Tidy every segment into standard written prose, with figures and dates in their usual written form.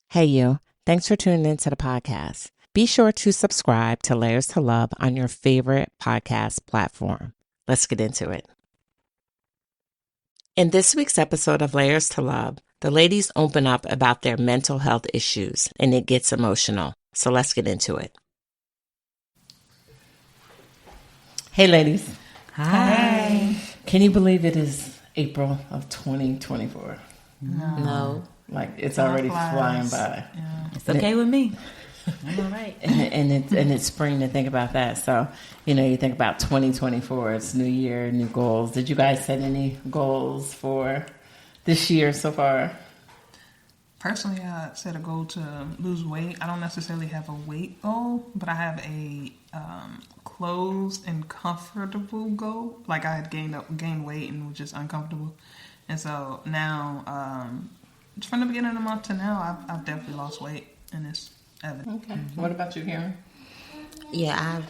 Hey, you. Thanks for tuning into the podcast. Be sure to subscribe to Layers to Love on your favorite podcast platform. Let's get into it. In this week's episode of Layers to Love, the ladies open up about their mental health issues, and it gets emotional. So let's get into it. Hey, ladies. Hi. Can you believe it is April of 2024? No. Like, it's already flying by. Yeah. It's okay with me. I'm all right. and it's spring to think about that. So, you think about 2024. It's new year, new goals. Did you guys set any goals for this year so far? Personally, I set a goal to lose weight. I don't necessarily have a weight goal, but I have a clothes and comfortable goal. Like I had gained weight and was just uncomfortable, and so now, from the beginning of the month to now, I've definitely lost weight, and it's evident. Okay. What about you, Karen? Yeah, I've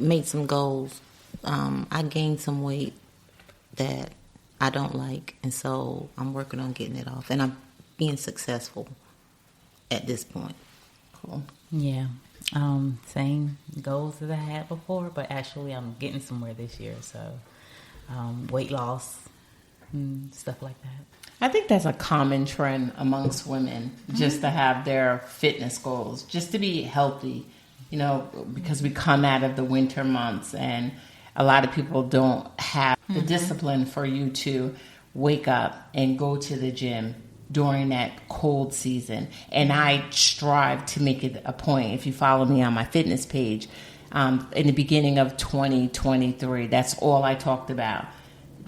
made some goals. I gained some weight that I don't like, and so I'm working on getting it off, and I'm being successful at this point. Cool. Yeah. Same goals as I had before, but actually I'm getting somewhere this year. So weight loss and stuff like that. I think that's a common trend amongst women, just to have their fitness goals, just to be healthy, because we come out of the winter months and a lot of people don't have the discipline for you to wake up and go to the gym during that cold season. And I strive to make it a point. If you follow me on my fitness page, in the beginning of 2023, that's all I talked about.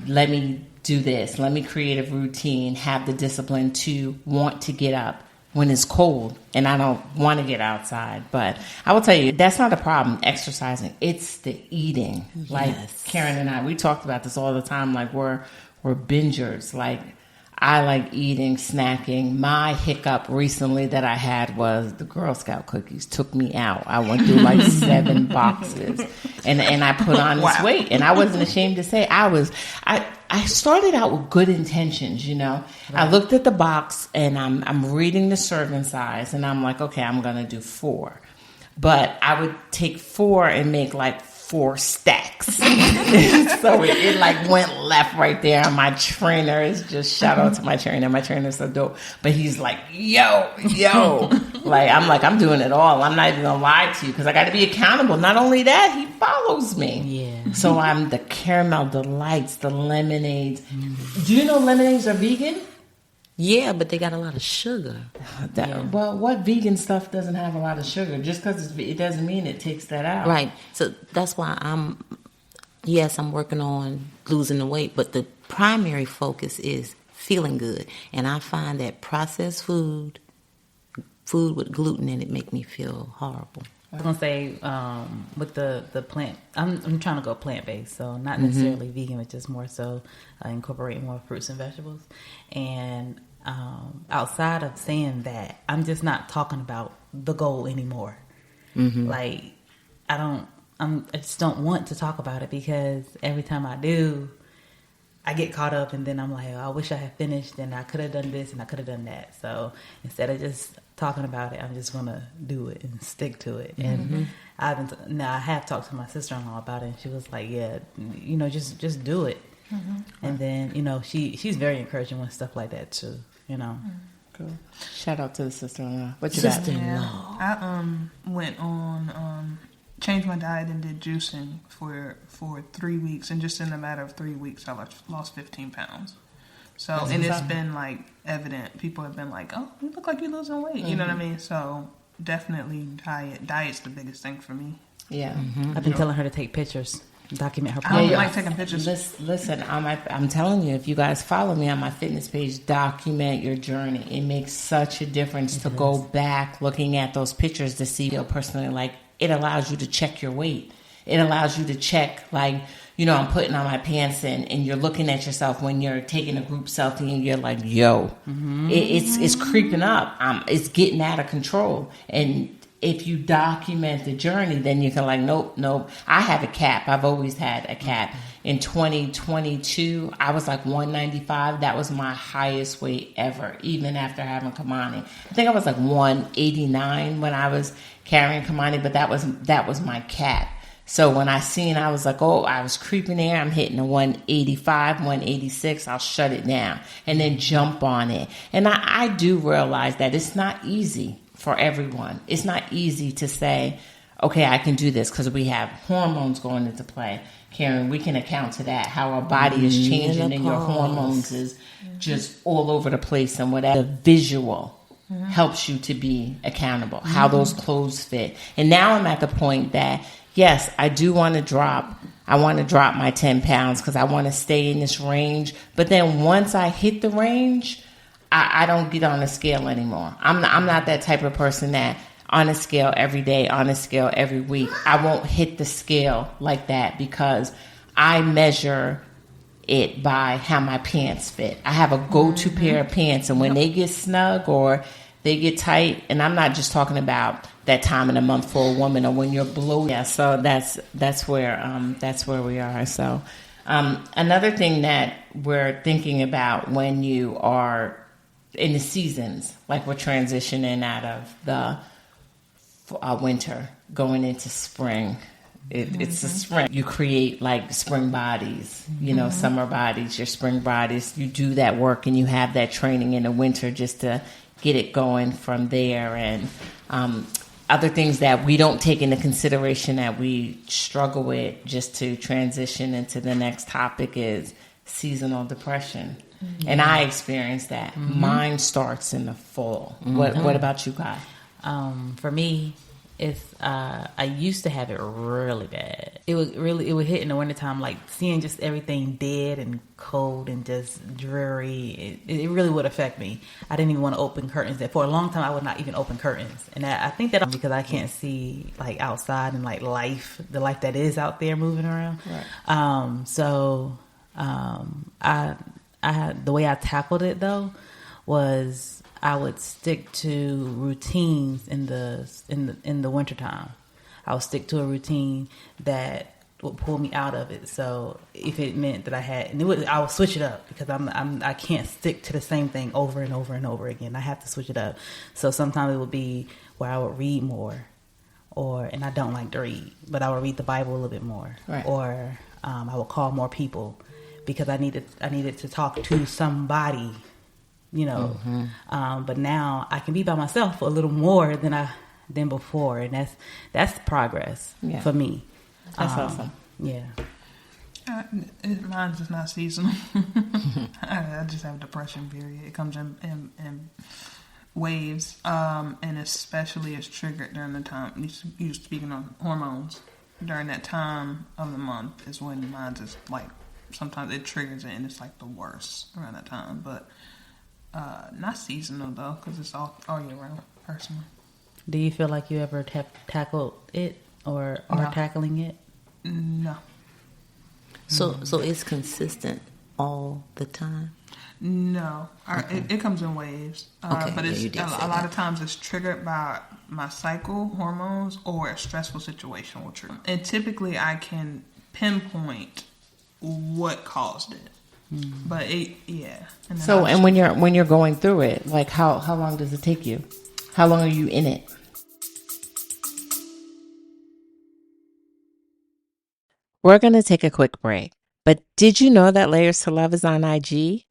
Let me do this. Let me create a routine, have the discipline to want to get up when it's cold and I don't want to get outside. But I will tell you, that's not a problem, exercising. It's the eating. Yes. Like Karen and I, we talked about this all the time. Like we're bingers. Like I like eating, snacking. My hiccup recently that I had was the Girl Scout cookies took me out. I went through like 7 boxes and I put on this weight. And I wasn't ashamed to say I started out with good intentions, Right. I looked at the box and I'm reading the serving size and I'm like, okay, I'm going to do 4. But I would take 4 and make like 4 stacks. So it like went left right there. And my trainer is just shout out to my trainer. My trainer's so dope. But he's like, yo. I'm doing it all. I'm not even gonna lie to you because I got to be accountable. Not only that, he follows me. Yeah. So I'm the caramel delights, the lemonades. Do you know lemonades are vegan? Yeah, but they got a lot of sugar. Well, what vegan stuff doesn't have a lot of sugar? Just because it doesn't mean it takes that out. Right. So that's why I'm working on losing the weight, but the primary focus is feeling good. And I find that processed food with gluten in it make me feel horrible. I was gonna say with the plant, I'm trying to go plant based, so not necessarily vegan, but just more so incorporating more fruits and vegetables. And outside of saying that, I'm just not talking about the goal anymore. Like I just don't want to talk about it because every time I do, I get caught up and then I'm like, oh, I wish I had finished and I could have done this and I could have done that. So instead of just talking about it, I'm just going to do it and stick to it. And I have talked to my sister-in-law about it and she was like, yeah, just do it. And then, she's very encouraging with stuff like that too, Cool. Shout out to the sister-in-law. What you Sister-in-law. I went on changed my diet and did juicing for 3 weeks, and just in a matter of 3 weeks, I lost 15 pounds. So, and it's been like evident. People have been like, "Oh, you look like you're losing weight." You know what I mean? So, definitely Diet's the biggest thing for me. Yeah, I've been telling her to take pictures, document her I don't progress. like taking pictures. Listen, I'm telling you, if you guys follow me on my fitness page, document your journey. It makes such a difference to go back looking at those pictures to see your personally. Like, it allows you to check your weight. It allows you to check, like, I'm putting on my pants and you're looking at yourself when you're taking a group selfie and you're like, yo, it's creeping up. It's getting out of control. And if you document the journey, then you can like, nope. I have a cap. I've always had a cap. In 2022, I was like 195. That was my highest weight ever, even after having Kamani. I think I was like 189 when I was carrying Kamani, but that was my cap. So when I seen, I was like, oh, I was creeping there. I'm hitting a 185, 186. I'll shut it down and then jump on it. And I do realize that it's not easy for everyone. It's not easy to say, okay, I can do this because we have hormones going into play. Karen, we can account to that, how our body is changing and your hormones is just all over the place and whatever. The visual helps you to be accountable, how those clothes fit. And now I'm at the point that, yes, I do want to drop. I want to drop my 10 pounds because I want to stay in this range. But then once I hit the range, I don't get on the scale anymore. I'm not that type of person that on a scale every day, on a scale every week. I won't hit the scale like that because I measure it by how my pants fit. I have a go-to pair of pants, and when they get snug or they get tight, and I'm not just talking about that time in the month for a woman or when you're bloated. Yeah, so that's where we are. So another thing that we're thinking about when you are in the seasons, like we're transitioning out of the winter going into spring. It's a spring. You create like spring bodies, summer bodies, your spring bodies. You do that work and you have that training in the winter just to get it going from there. And other things that we don't take into consideration that we struggle with just to transition into the next topic is seasonal depression. And I experienced that. Mine starts in the fall. What about you guys? For me, it's I used to have it really bad. It would hit in the wintertime, like seeing just everything dead and cold and just dreary. It really would affect me. I didn't even want to open curtains. For a long time, I would not even open curtains, and I think that because I can't see like outside and like the life that is out there moving around. Right. I had the way I tackled it though was I would stick to routines in the wintertime. I would stick to a routine that would pull me out of it. So if it meant that I would switch it up because I can't stick to the same thing over and over and over again. I have to switch it up. So sometimes it would be where I would read more, and I don't like to read, but I would read the Bible a little bit more, right. Or I would call more people because I needed to talk to somebody. But now I can be by myself a little more than before, and that's progress for me. That's awesome. Yeah. Mine's just not seasonal. I just have a depression period. It comes in waves, and especially it's triggered during the time. You speaking on hormones during that time of the month is when mine just like sometimes it triggers it, and it's like the worst around that time, but. Not seasonal though, because it's all year round. Personally, do you feel like you ever have tackled it or are tackling it? No. So it's consistent all the time. No, okay. It comes in waves. But it's a lot of times it's triggered by my cycle hormones or a stressful situation will trigger. And typically, I can pinpoint what caused it. But So and when you're going through it, like how long does it take you? How long are you in it? We're going to take a quick break. But did you know that Layers to Love is on IG?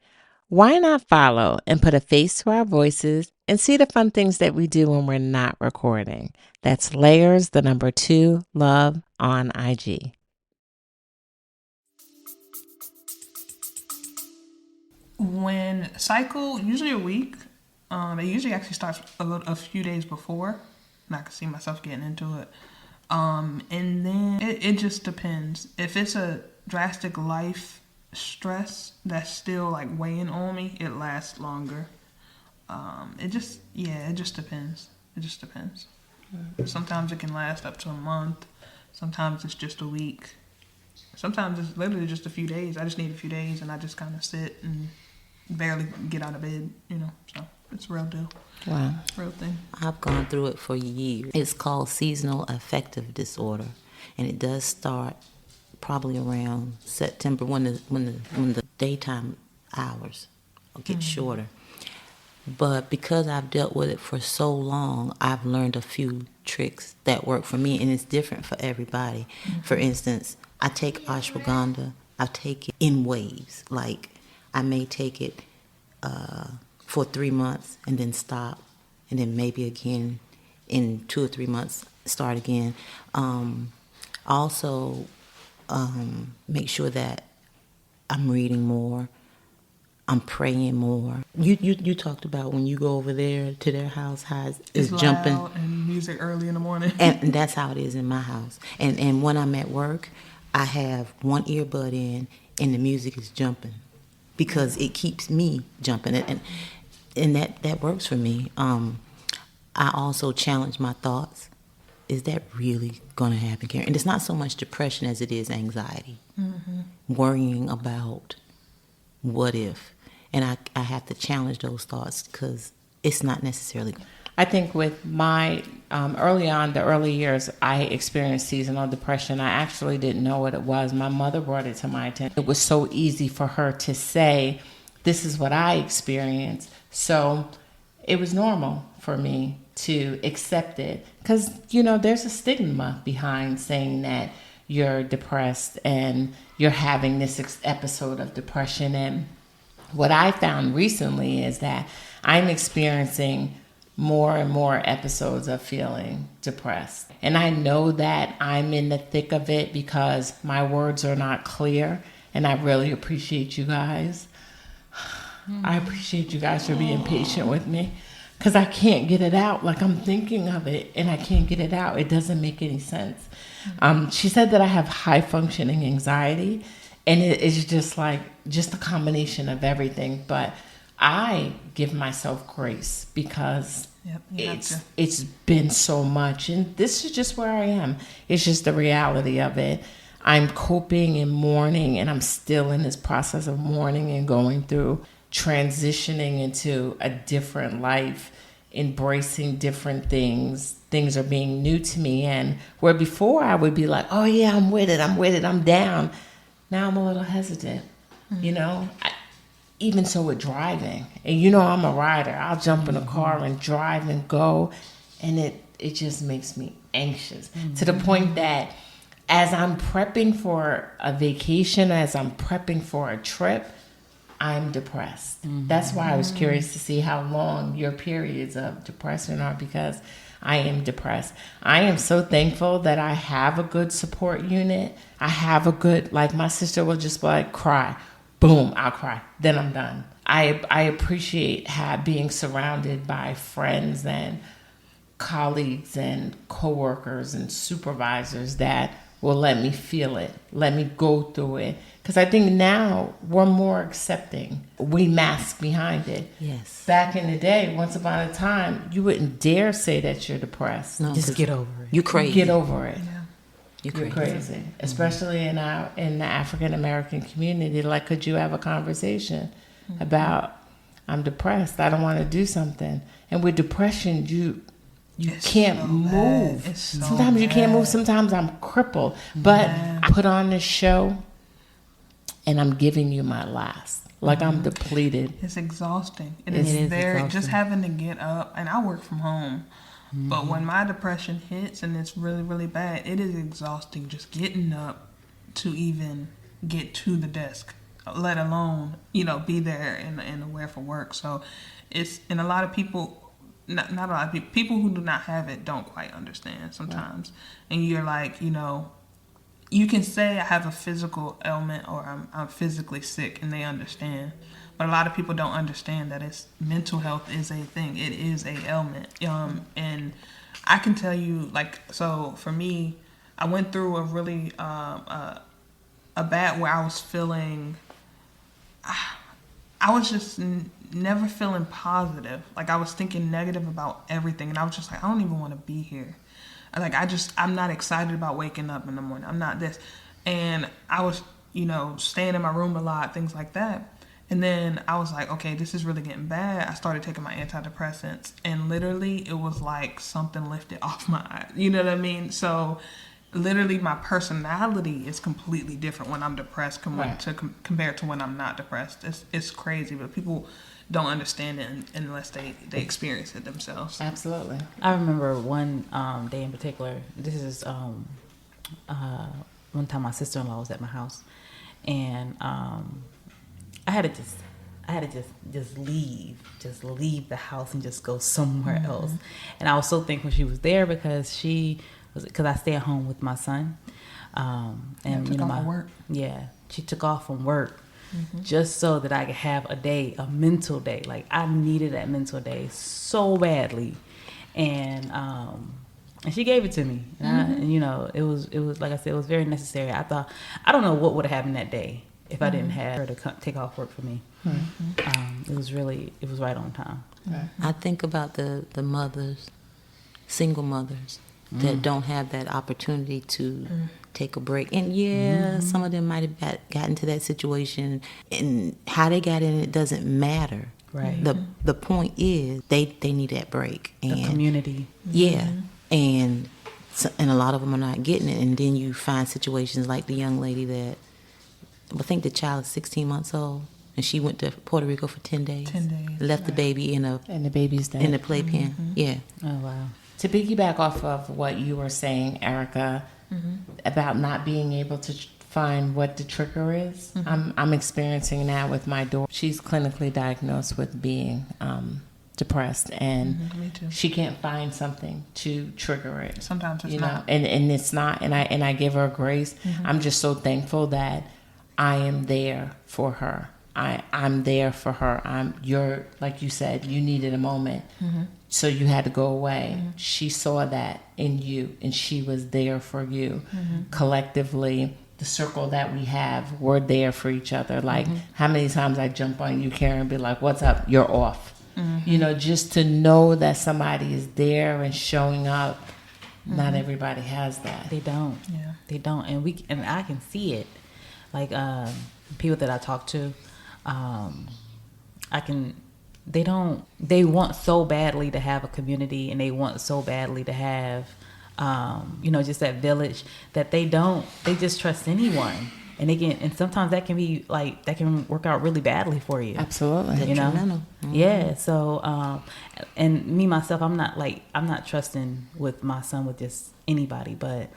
Why not follow and put a face to our voices and see the fun things that we do when we're not recording? That's Layers, 2, Love on IG. When cycle, usually a week, it usually actually starts a few days before, and I can see myself getting into it. And then it just depends. If it's a drastic life stress that's still like weighing on me, it lasts longer. It just depends. It just depends. Sometimes it can last up to a month. Sometimes it's just a week. Sometimes it's literally just a few days. I just need a few days, and I just kind of sit and barely get out of bed, so. It's real deal. Wow. Real thing. I've gone through it for years. It's called seasonal affective disorder, and it does start probably around September when the daytime hours get shorter. But because I've dealt with it for so long, I've learned a few tricks that work for me, and it's different for everybody. For instance, I take ashwagandha. I take it in waves. Like I may take it for 3 months and then stop, and then maybe again in 2 or 3 months start again. Also, make sure that I'm reading more. I'm praying more. You talked about when you go over there to their house, how it's jumping. Loud and music early in the morning. And that's how it is in my house. And when I'm at work, I have one earbud in and the music is jumping because it keeps me jumping. And that works for me. I also challenge my thoughts. Is that really going to happen, Karen? And it's not so much depression as it is anxiety. Worrying about what if. And I have to challenge those thoughts because it's not necessarily. I think with my the early years, I experienced seasonal depression. I actually didn't know what it was. My mother brought it to my attention. It was so easy for her to say, this is what I experienced. So it was normal for me to accept it because, there's a stigma behind saying that you're depressed and you're having this episode of depression. And what I found recently is that I'm experiencing more and more episodes of feeling depressed. And I know that I'm in the thick of it because my words are not clear. And I really appreciate you guys. I appreciate you guys for being patient with me because I can't get it out. Like I'm thinking of it and I can't get it out. It doesn't make any sense. She said that I have high functioning anxiety. And it's just a combination of everything. But I give myself grace because it's been so much. And this is just where I am. It's just the reality of it. I'm coping and mourning, and I'm still in this process of mourning and going through transitioning into a different life, embracing different things. Things are being new to me. And where before I would be like, oh, yeah, I'm with it, I'm down. Now I'm a little hesitant, even so with driving. And I'm a rider. I'll jump in a car and drive and go. And it just makes me anxious to the point that as I'm prepping for a vacation, as I'm prepping for a trip, I'm depressed. That's why I was curious to see how long your periods of depression are because I am depressed. I am so thankful that I have a good support unit. I have a good, my sister will just be like, cry. Boom, I'll cry. Then I'm done. I appreciate being surrounded by friends and colleagues and coworkers and supervisors that will let me feel it, let me go through it. Because I think now we're more accepting. We mask behind it. Yes. Back in the day, once upon a time, you wouldn't dare say that you're depressed. No, Just get over it. You crazy. Get over it. Yeah. You're crazy. Especially in the African American community. Like, could you have a conversation about, I'm depressed, I don't want to do something. And with depression, you can't move. Sometimes you can't move. Sometimes I'm crippled. But I put on this show and I'm giving you my last. Like I'm depleted. It's exhausting. It is is very exhausting. just having to get up, and I work from home. But when my depression hits and it's really, really bad, it is exhausting just getting up to even get to the desk, let alone, be there and aware for work. So and a lot of people, not a lot of people who do not have it don't quite understand sometimes. Right. And you're like, you can say I have a physical ailment or I'm physically sick and they understand. But a lot of people don't understand that mental health is a thing. It is a ailment. And I can tell you, so for me, I went through a really, a bad where I was feeling, I was just never feeling positive. I was thinking negative about everything. And I was just like, I don't even want to be here. I'm not excited about waking up in the morning. I'm not this. And I was, staying in my room a lot, things like that. And then I was like, okay, this is really getting bad. I started taking my antidepressants, and literally it was like something lifted off my eyes. You know what I mean? So literally my personality is completely different when I'm depressed compared to when I'm not depressed. It's crazy, but people don't understand it unless they experience it themselves. Absolutely. I remember one day in particular. This is one time my sister-in-law was at my house, and I had to just leave the house and just go somewhere else. And I was so thankful she was there because I stay at home with my son. And took off from work. Yeah, she took off from work just so that I could have a mental day. Like, I needed that mental day so badly, and she gave it to me. And it was like I said, it was very necessary. I don't know what would have happened that day if I didn't have her to take off work for me. It was right on time. I think about the mothers, single mothers, that don't have that opportunity to take a break. And some of them might have gotten to that situation, and how they got in it doesn't matter. Right. The point is they need that break. And The community. yeah, and a lot of them are not getting it. And then you find situations like the young lady that, I think the child is 16 months old, and she went to Puerto Rico for 10 days. 10 days, Left the baby in And the baby's dead. the playpen. Yeah. Oh, wow. To piggyback off of what you were saying, Erica, about not being able to find what the trigger is, I'm experiencing that with my daughter. She's clinically diagnosed with being depressed, and Me too. she can't find something to trigger it. Sometimes it's you know, not. and it's not, and I give her grace. I'm just so thankful that I am there for her. I'm there for her. You're, like you said, you needed a moment, so you had to go away. She saw that in you, and she was there for you. Collectively, the circle that we have, we're there for each other. Like, how many times I jump on you, Karen, and be like, "What's up? You're off." Just to know that somebody is there and showing up. Not everybody has that. They don't. Yeah. They don't. And I can see it. Like, people that I talk to, they want so badly to have a community, and they want so badly to have, just that village, that they just trust anyone. And sometimes that can work out really badly for you. Absolutely. Detrimental. Yeah. So, and me, myself, I'm not trusting with my son with just anybody, but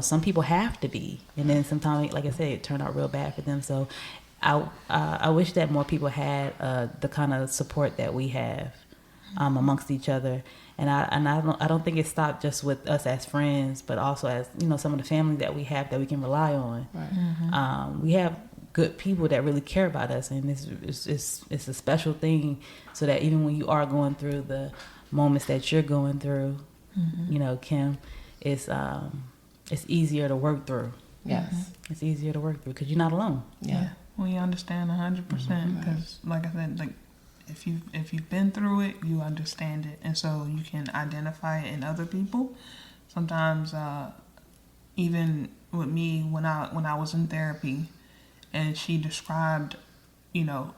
some people have to be, and then sometimes, like I said, it turned out real bad for them. So I wish that more people had the kind of support that we have amongst each other. And I don't think it stopped just with us as friends, but also as some of the family that we have that we can rely on. Right. We have good people that really care about us, and it's a special thing. So that even when you are going through the moments that you're going through, Kim, it's easier to work through. Yes. It's easier to work through because you're not alone. Yeah. We understand 100% because, like I said, like if you've been through it, you understand it, and so you can identify it in other people. Sometimes, even with me, when I was in therapy, and she described,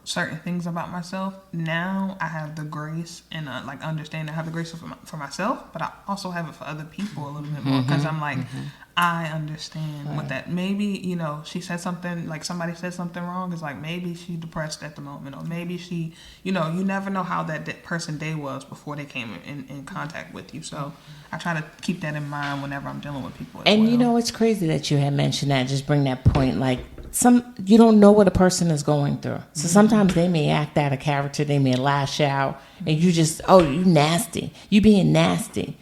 certain things about myself. Now I have the grace and understand. I have the grace for myself, but I also have it for other people a little bit more because I'm like, I understand what that. Maybe she said something, like somebody said something wrong. It's like maybe she's depressed at the moment, or maybe she, you never know how that person day was before they came in contact with you. So I try to keep that in mind whenever I'm dealing with people. It's crazy that you had mentioned that. Just bring that point, like. You don't know what a person is going through. So sometimes they may act out of character, they may lash out, and you just, you nasty. You being nasty.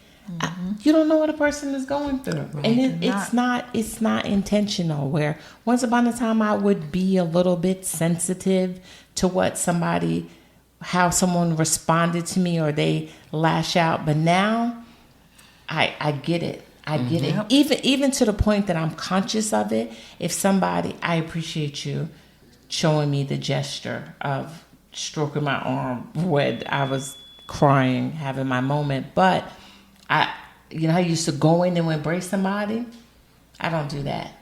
You don't know what a person is going through. Right. And it's not intentional, where once upon a time I would be a little bit sensitive to how someone responded to me, or they lash out. But now I get it. I get it. Even to the point that I'm conscious of it. If somebody, I appreciate you showing me the gesture of stroking my arm when I was crying, having my moment. But I used to go in and embrace somebody. I don't do that.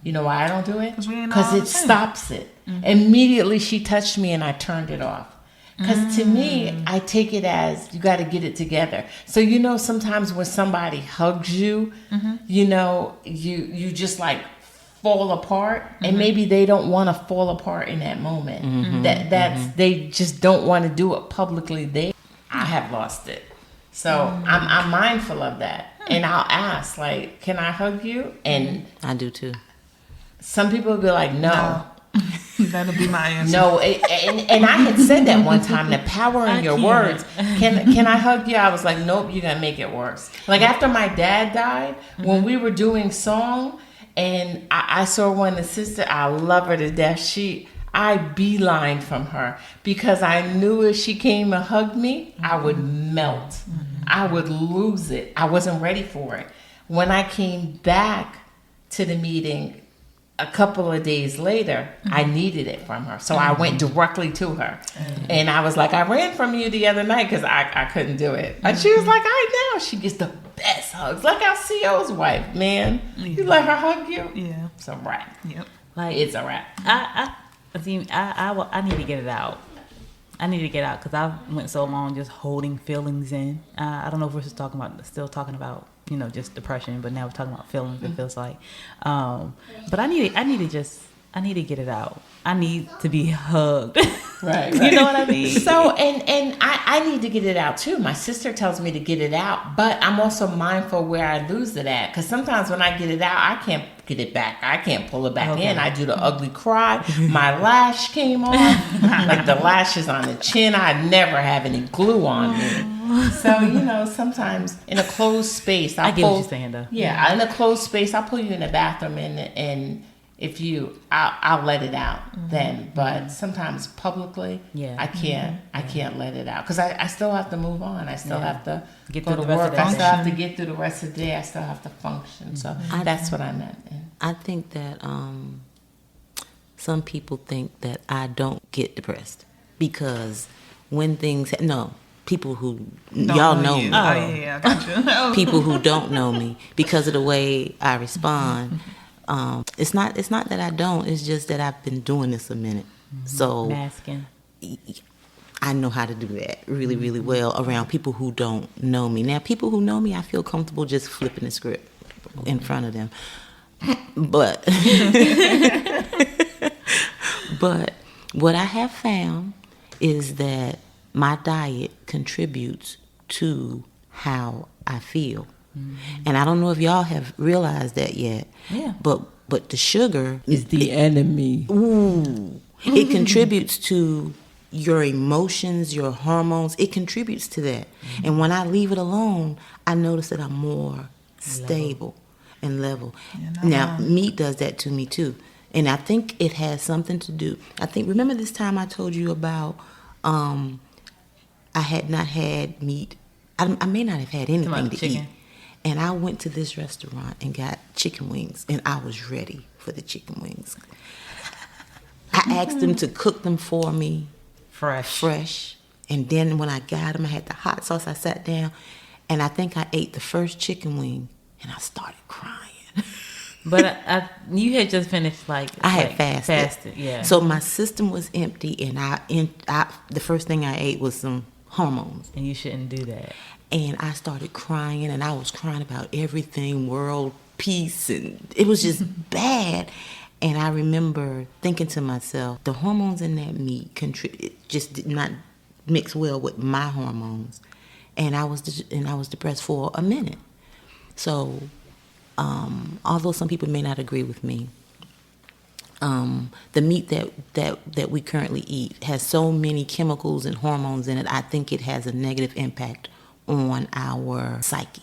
You know why I don't do it? 'Cause we ain't Because all it the same. stops it. Immediately she touched me and I turned it off. Because to me, I take it as you got to get it together. So, you know, sometimes when somebody hugs you, you know, you just like fall apart, and maybe they don't want to fall apart in that moment. They just don't want to do it publicly. I have lost it. So I'm mindful of that. And I'll ask, like, can I hug you? And I do too. some people will be like, no. That'll be my answer. No, and I had said that one time, the power in your words. Can I hug you? I was like, nope, you're going to make it worse. Like after my dad died, when we were doing song, and I saw one of the sisters, I love her to death. I beelined from her because I knew if she came and hugged me, I would melt. I would lose it. I wasn't ready for it. When I came back to the meeting a couple of days later, I needed it from her. So I went directly to her. And I was like, I ran from you the other night because I couldn't do it. And she was like, I know. She gets the best hugs. Like our CEO's wife, man. You let her hug you? Yeah. It's a wrap. Yep. Like It's a wrap. I need to get it out. I need to get out because I went so long just holding feelings in. I don't know if we're still talking about you know just depression, but now we're talking about feelings. It feels like, but I need to get it out. I need to be hugged. Right. You know what I mean? So, and I need to get it out too. My sister tells me to get it out, but I'm also mindful where I lose it at. Because sometimes when I get it out, I can't get it back. I can't pull it back in. I do the ugly cry. My lash came off. Like the lashes on the chin. I never have any glue on me. So, you know, sometimes in a closed space, I get what you're saying, though. Yeah, in a closed space, I'll pull you in the bathroom and if I'll let it out then. But sometimes publicly, I can't let it out because I still have to move on. I still have to Get go through to the rest of work. the I day. still have to get through the rest of the day. I still have to function. So that's what I meant. I think that some people think that I don't get depressed because when things people who y'all know you. me. Oh yeah, I got you. People who don't know me because of the way I respond. It's not that I don't. It's just that I've been doing this a minute, so Masking. I know how to do that really, really well around people who don't know me. Now, people who know me, I feel comfortable just flipping the script in front of them. But what I have found is that my diet contributes to how I feel. And I don't know if y'all have realized that yet. Yeah. But the sugar Is the enemy. it contributes to your emotions, your hormones. It contributes to that. And when I leave it alone, I notice that I'm more stable and level. Now, meat does that to me too. And I think it has something to do. Remember this time I told you about I had not had meat. I may not have had anything to chicken. eat. And I went to this restaurant and got chicken wings, and I was ready for the chicken wings. I asked them to cook them for me fresh. And then when I got them, I had the hot sauce. I sat down, and I think I ate the first chicken wing, and I started crying. But you had just finished I had fasted. Yeah. So my system was empty, and the first thing I ate was some hormones. And you shouldn't do that. And I started crying, and I was crying about everything, world peace, and it was just bad. And I remember thinking to myself, the hormones in that meat just did not mix well with my hormones, and I was depressed for a minute. So, although some people may not agree with me, the meat that we currently eat has so many chemicals and hormones in it. I think it has a negative impact on our psyche.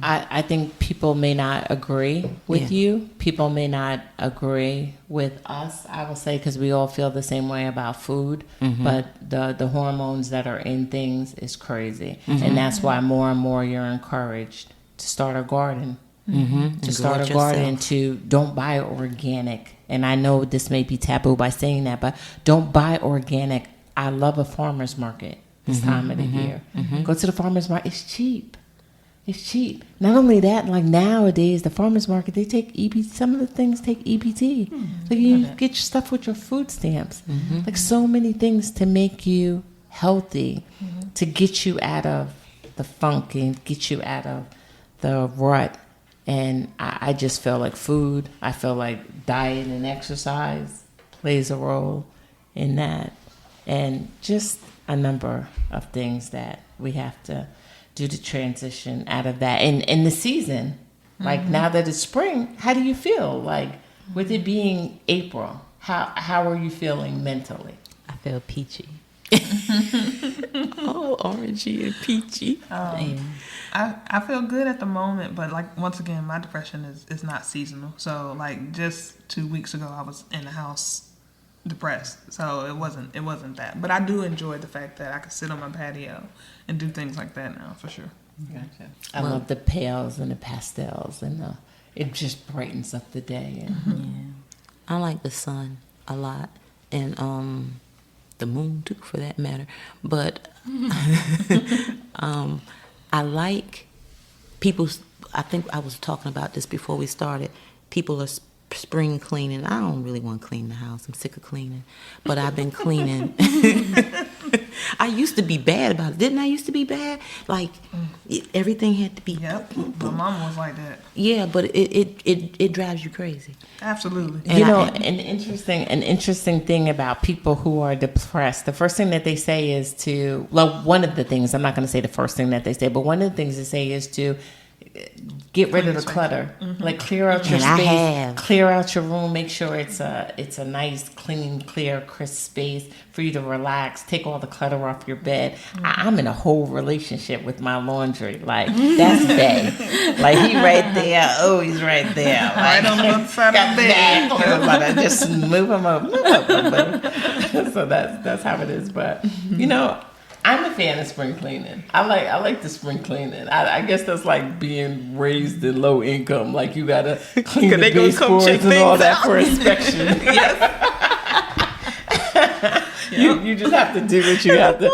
I think people may not agree with you. People may not agree with us, I will say, because we all feel the same way about food. But the hormones that are in things is crazy. And that's why more and more you're encouraged to start a garden. To start a garden, to don't buy organic. And I know this may be taboo by saying that, but don't buy organic. I love a farmer's market this time of the year. Go to the farmer's market. It's cheap. It's cheap. Not only that, like nowadays, the farmers market, they take EBT. Some of the things take EBT. Like you get your stuff with your food stamps. Like so many things to make you healthy, to get you out of the funk and get you out of the rut. And I just feel like food, I feel like diet and exercise plays a role in that. And just a number of things that we have to do to transition out of that. And in the season, like now that it's spring, how do you feel? Like with it being April, how are you feeling mentally? I feel peachy. Oh, orangey and peachy. I feel good at the moment, but like once again, my depression is not seasonal. So like just 2 weeks ago, I was in the house depressed. So it wasn't that. But I do enjoy the fact that I can sit on my patio and do things like that now, for sure. Gotcha. I love the pales and the pastels, and it just brightens up the day. And I like the sun a lot, and the moon too, for that matter. But I like people. I think I was talking about this before we started. People are spring cleaning. I don't really want to clean the house. I'm sick of cleaning, but I've been cleaning. I used to be bad about it. Didn't I used to be bad? Like everything had to be. Yep, my mama was like that. Yeah, but it drives you crazy. Absolutely. And you know, I- an interesting thing about people who are depressed, the first thing that they say is to, well, one of the things, I'm not going to say the first thing that they say, but one of the things they say is to get rid of the clutter. Like clear out your And I space, have. clear out your room, make sure it's a nice, clean, clear, crisp space for you to relax, take all the clutter off your bed. I'm in a whole relationship with my laundry. Like that's Bay. Like he right there. Oh, he's right there. Like, Right on the other side of the bed. exactly. But I just move him up. So that's how it is. But you know, I'm a fan of spring cleaning. I like the spring cleaning. I guess that's like being raised in low income. Like you gotta clean the They gonna come baseboards check and all things that out. for inspection. You just have to do what you have to. Look,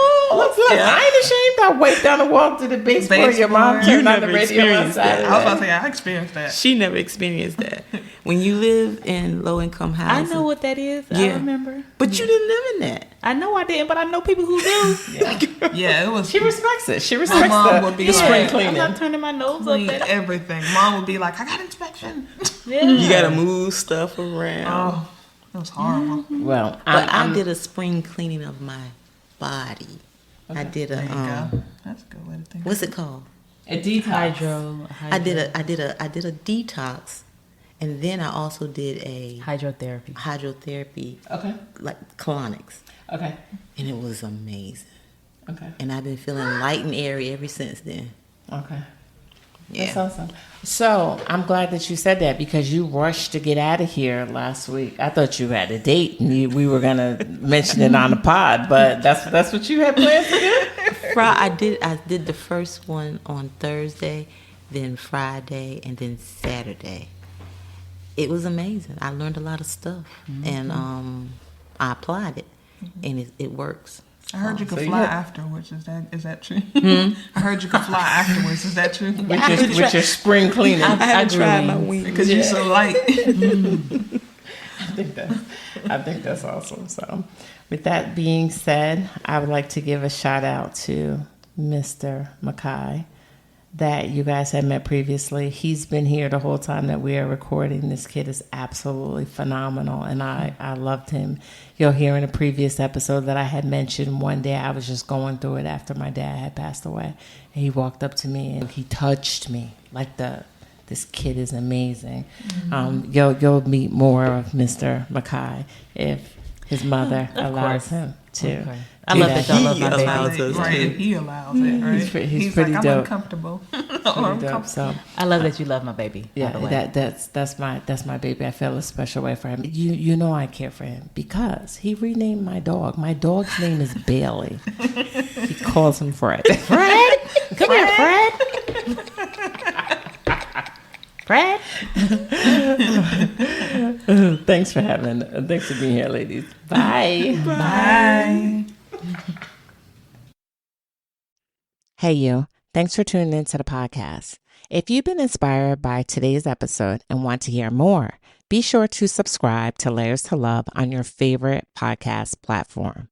I ain't ashamed. I wait down the walk to the baseboard. Your mom Baseboard. turned You on the never radio on experienced that. Saturday. I was about to say I experienced that. She never experienced that. When you live in low income I houses, know what that is. I Yeah. remember. but you didn't live in that. I know I didn't, but I know people who do. Yeah, it was. She respects it. She respects mom would be the like, spring I'm cleaning. not turning my nose up Clean at it. everything. Mom would be like, I got inspection. Yeah. You gotta move stuff around. Oh, it was horrible. Well, But I I'm did a spring cleaning of my body. I did There you a go. That's a good way to think. what's it called? a detox. Hydro. I did a detox, and then I also did a hydrotherapy. hydrotherapy, Okay. like colonics, Okay. and it was amazing. Okay. And I've been feeling light and airy ever since then. Okay. Yeah. That's awesome. So I'm glad that you said that because you rushed to get out of here last week. I thought you had a date and we were gonna mention it on the pod, but that's what you had planned to do. I did the first one on Thursday, then Friday, and then Saturday. It was amazing. I learned a lot of stuff, and I applied it, and it works. I heard you could So you fly had- afterwards. Is that true? I heard you could fly afterwards. Is that true? With your spring cleaning. I haven't grew tried my wings. wings Because you're yet. so light. I think that's awesome. So, with that being said, I would like to give a shout out to Mr. Mackay that you guys had met previously. He's been here the whole time that we are recording. This kid is absolutely phenomenal, and I loved him. You'll hear in a previous episode that I had mentioned one day I was just going through it after my dad had passed away, and he walked up to me and he touched me like this kid is amazing. You'll meet more of Mr. Mackay if his mother allows course. him to. Okay. I do love that y'all love my baby. allows us Right, to. if he allows it, right? He's pretty like, dope. I'm uncomfortable. or Pretty I'm dope. comfortable. So I love that you love my baby. by yeah, the way. that's my baby. I feel a special way for him. You know I care for him because he renamed my dog. My dog's name is Bailey. He calls him Fred. Fred, come here, Fred. Fred. Thanks for being here, ladies. Bye. Bye. Hey, you. Thanks for tuning into the podcast. If you've been inspired by today's episode and want to hear more, be sure to subscribe to Layers to Love on your favorite podcast platform.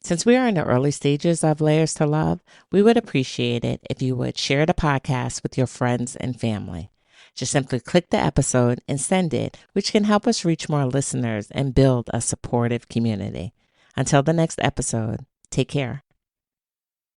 Since we are in the early stages of Layers to Love, we would appreciate it if you would share the podcast with your friends and family. Just simply click the episode and send it, which can help us reach more listeners and build a supportive community. Until the next episode, take care.